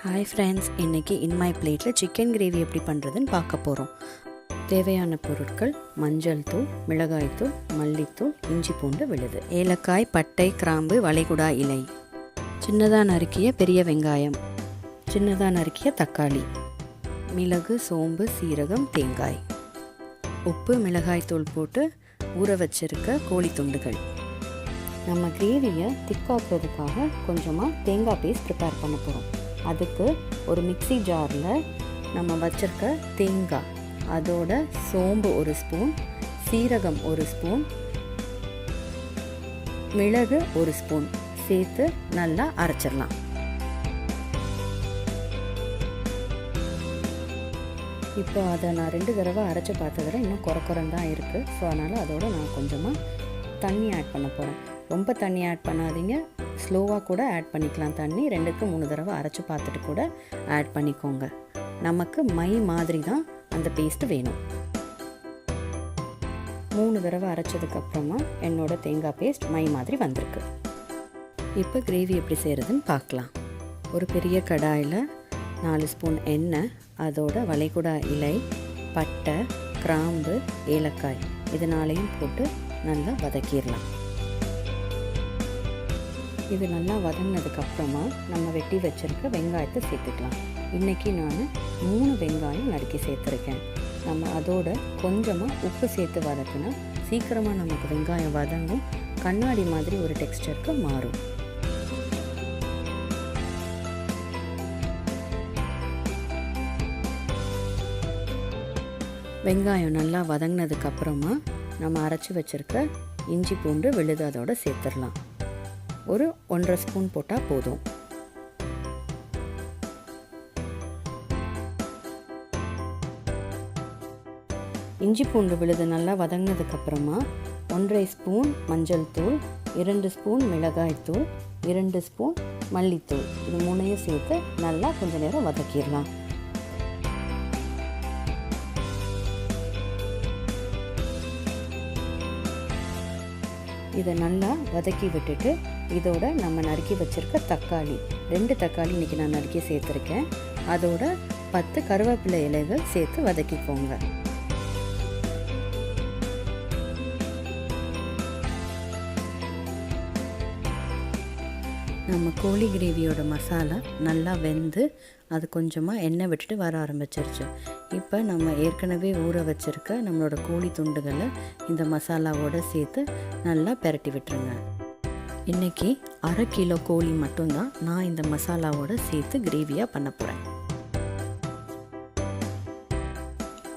Hi friends, இன்றைக்கி in my பிளேட்டில் chicken gravy எப்படி பண்ணுறதுன்னு பார்க்க போகிறோம். தேவையான பொருட்கள்: மஞ்சள் தூள், மிளகாய் தூள், மல்லித்தூள், இஞ்சி பூண்டு விழுது, ஏலக்காய், பட்டை, கிராம்பு, வளைகுடா இலை, சின்னதாக நறுக்கிய பெரிய வெங்காயம், சின்னதாக நறுக்கிய தக்காளி, மிளகு, சோம்பு, சீரகம், தேங்காய், உப்பு, மிளகாய் தூள் போட்டு ஊற வச்சிருக்க கோழி துண்டுகள். நம்ம கிரேவியை திக்காக்குறதுக்காக கொஞ்சமாக தேங்காய் பேஸ்ட் ப்ரிப்பேர் பண்ண போகிறோம். அதுக்கு ஒரு மிக்ஸி ஜாரில் நம்ம வச்சுருக்க தேங்காய், அதோட சோம்பு ஒரு ஸ்பூன், சீரகம் ஒரு ஸ்பூன், மிளகு ஒரு ஸ்பூன் சேர்த்து நல்லா அரைச்சிடலாம். இப்போ அதை நான் 2 தடவை அரைச்சி பார்த்ததில் இன்னும் குறக்குறந்தான் இருக்குது. ஸோ அதனால் அதோட நான் கொஞ்சமாக தண்ணி ஆட் பண்ண போகிறேன். ரொம்ப தண்ணி ஆட் பண்ணாதீங்க, ஸ்லோவாக கூட ஆட் பண்ணிக்கலாம். தண்ணி 2க்கு 3 தடவை அரைச்சி பார்த்துட்டு கூட ஆட் பண்ணிக்கோங்க. நமக்கு மை மாதிரி தான் அந்த பேஸ்ட்டு வேணும். 3 தடவை அரைச்சதுக்கப்புறமா என்னோடய தேங்காய் பேஸ்ட் மை மாதிரி வந்திருக்கு. இப்போ கிரேவி எப்படி செய்கிறதுன்னு பார்க்கலாம். ஒரு பெரிய கடாயில் 4 ஸ்பூன் எண்ணெய், அதோட வளைகுடா இலை, பட்டை, கிராம்பு, ஏலக்காய் இது 4ஐயும் போட்டு நல்லா வதக்கிடலாம். இது நல்லா வதங்கினதுக்கப்புறமா நம்ம வெட்டி வச்சுருக்க வெங்காயத்தை சேர்த்துக்கலாம். இன்றைக்கி நான் 3 வெங்காயம் நறுக்கி சேர்த்துருக்கேன். நம்ம அதோட கொஞ்சமாக உப்பு சேர்த்து வதக்கினா சீக்கிரமாக நமக்கு வெங்காயம் வதங்கும், கண்ணாடி மாதிரி ஒரு டெக்ஸ்டருக்கு மாறும். வெங்காயம் நல்லா வதங்கினதுக்கப்புறமா நம்ம அரைச்சி வச்சுருக்க இஞ்சி பூண்டு விழுது அதோடு சேர்த்துடலாம். ஒரு 1.5 ஸ்பூன் போட்டால் போதும். இஞ்சி பூண்டு விழுது நல்லா வதங்கினதுக்கப்புறமா 1.5 ஸ்பூன் மஞ்சள் தூள், 2 ஸ்பூன் மிளகாய் தூள், 2 ஸ்பூன் மல்லித்தூள் இது 3ஐயும் சேர்த்து நல்லா கொஞ்சம் நேரம் வதக்கிடலாம். இதை நல்லா வதக்கி விட்டுட்டு இதோட நம்ம நறுக்கி வச்சுருக்க தக்காளி, 2 தக்காளி இன்றைக்கி நான் நறுக்கி சேர்த்துருக்கேன். அதோட 10 கருவேப்பிலை இலைகள் சேர்த்து வதக்கிக்கோங்க. நம்ம கோழி கிரேவியோட மசாலா நல்லா வெந்து அது கொஞ்சமாக எண்ணெய் விட்டுட்டு வர ஆரம்பிச்சிருச்சு. இப்போ நம்ம ஏற்கனவே ஊற வச்சுருக்க நம்மளோட கோழி துண்டுகளை இந்த மசாலாவோடு சேர்த்து நல்லா பெரட்டி விட்டுருங்க. இன்றைக்கி 1/2 கிலோ கோழி மட்டும்தான் நான் இந்த மசாலாவோடு சேர்த்து கிரேவியாக பண்ண போகிறேன்.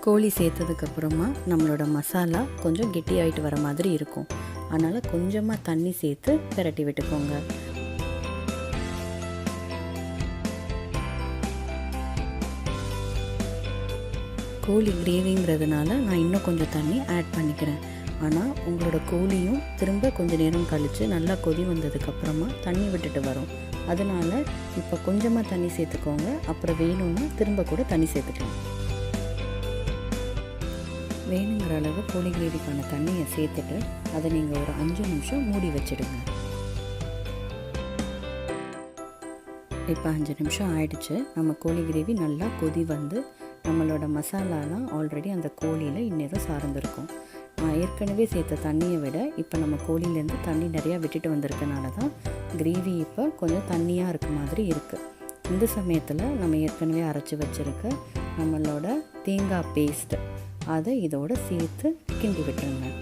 கோழி சேர்த்ததுக்கப்புறமா நம்மளோட மசாலா கொஞ்சம் கெட்டியாயிட்டு வர மாதிரி இருக்கும். அதனால் கொஞ்சமாக தண்ணி சேர்த்து பெரட்டி விட்டுக்கோங்க. கோழி கிரேவிங்கிறதுனால நான் இன்னும் கொஞ்சம் தண்ணி ஆட் பண்ணிக்கிறேன். ஆனால் உங்களோட கோழியும் திரும்ப கொஞ்சம் நேரம் கழித்து நல்லா கொதி வந்ததுக்கப்புறமா தண்ணி விட்டுட்டு வரும். அதனால் இப்போ கொஞ்சமாக தண்ணி சேர்த்துக்கோங்க. அப்புறம் வேணும்னா திரும்ப கூட தண்ணி சேர்த்துக்கலாம். வேணுங்கிற அளவு கோழி கிரேவிக்கான தண்ணியை சேர்த்துட்டு அதை நீங்கள் ஒரு 5 நிமிஷம் மூடி வச்சிடுங்க. இப்போ 5 நிமிஷம் ஆயிடுச்சு. நம்ம கோழி கிரேவி நல்லா கொதி வந்து நம்மளோட மசாலாலாம் ஆல்ரெடி அந்த கோழியில் இந்நேரம் சார்ந்திருக்கும். நான் ஏற்கனவே சேர்த்த தண்ணியை விட இப்போ நம்ம கோழியிலேருந்து தண்ணி நிறையா விட்டுட்டு வந்திருக்கனால தான் கிரேவி இப்போ கொஞ்சம் தண்ணியாக இருக்க மாதிரி இருக்குது. இந்த சமயத்தில் நம்ம ஏற்கனவே அரைச்சி வச்சுருக்க நம்மளோட தேங்காய் பேஸ்ட்டு அதை இதோடு சேர்த்து கிண்டி விட்டுருங்க.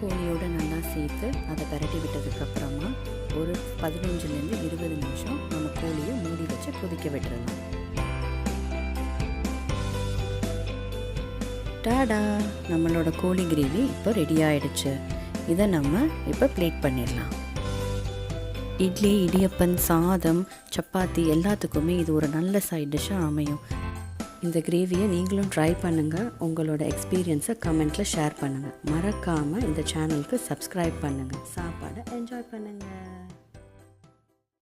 கோழியோடு நல்லா சேர்த்து அதை பரட்டி விட்டதுக்கப்புறமா ஒரு 15லேருந்து 20 நிமிஷம் நம்ம கோழியை மூடி வச்சு கொதிக்க விட்டுறலாம். டாடா, நம்மளோட கோழி கிரேவி இப்போ ரெடி ஆகிடுச்சு. இதை நம்ம இப்போ பிளேட் பண்ணிடலாம். இட்லி, இடியப்பம், சாதம், சப்பாத்தி எல்லாத்துக்குமே இது ஒரு நல்ல சைட் டிஷ்ஷாக அமையும். இந்த கிரேவியை நீங்களும் ட்ரை பண்ணுங்கள். உங்களோட எக்ஸ்பீரியன்ஸை கமெண்ட்டில் ஷேர் பண்ணுங்கள். மறக்காமல் இந்த சேனலுக்கு சப்ஸ்கிரைப் பண்ணுங்கள். சாப்பாடை என்ஜாய் பண்ணுங்கள்.